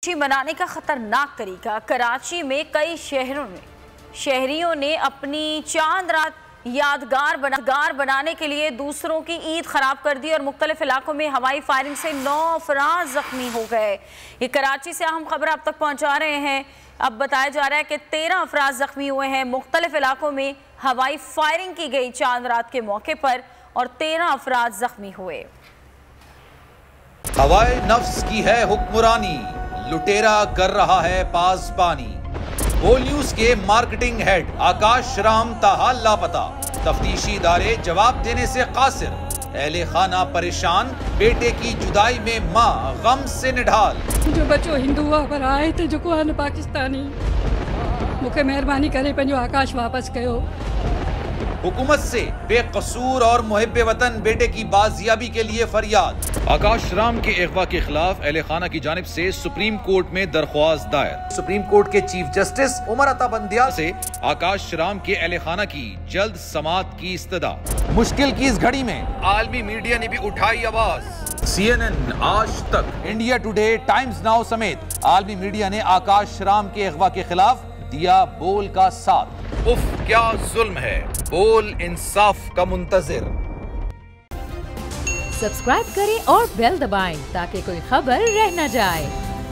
मनाने का खतरनाक तरीका। कराची में कई शहरियों ने अपनी चांद रात यादगार बनाने के लिए दूसरों की ईद खराब कर दी और मुख्तलिफ इलाकों में हवाई फायरिंग से 9 अफराद जख्मी हो गए। ये कराची से अहम खबर आप तक पहुंचा रहे हैं। अब बताया जा रहा है कि 13 अफराद जख्मी हुए हैं। मुख्तलिफ इलाकों में हवाई फायरिंग की गई चांद रात के मौके पर और 13 अफराद जख्मी हुए। हवाए नफ्स की है हुक्मरानी, लुटेरा कर रहा है पासबानी। बोल न्यूज के मार्केटिंग हेड आकाश राम ताहाल लापता, तफ्तीशी इदारे जवाब देने से कासिर। अहले खाना परेशान, बेटे की जुदाई में माँ गम से निढाल। जो बच्चो हिंदू पर आए थे जो को पाकिस्तानी, मुझे मेहरबानी करे पंहिंजो आकाश वापस कयो। हुकूमत से बेकसूर और मुहिब्बे वतन बेटे की बाजियाबी के लिए फरियाद। आकाश राम के अगवा के खिलाफ अहले खाना की जानिब से सुप्रीम कोर्ट में दरख्वास्त दायर। सुप्रीम कोर्ट के चीफ जस्टिस उमर अता बंदियाल से आकाश राम के अहले खाना की जल्द समाअत की इस्तदा। मुश्किल की इस घड़ी में आलमी मीडिया ने भी उठाई आवाज। CNN, आज तक, इंडिया टुडे, टाइम्स नाउ समेत आलमी मीडिया ने आकाश राम के अगवा के खिलाफ दिया बोल का साथ। उफ क्या जुल्म है, बोल इंसाफ का मुंतजिर। सब्सक्राइब करें और बेल दबाएं ताकि कोई खबर रह न जाए।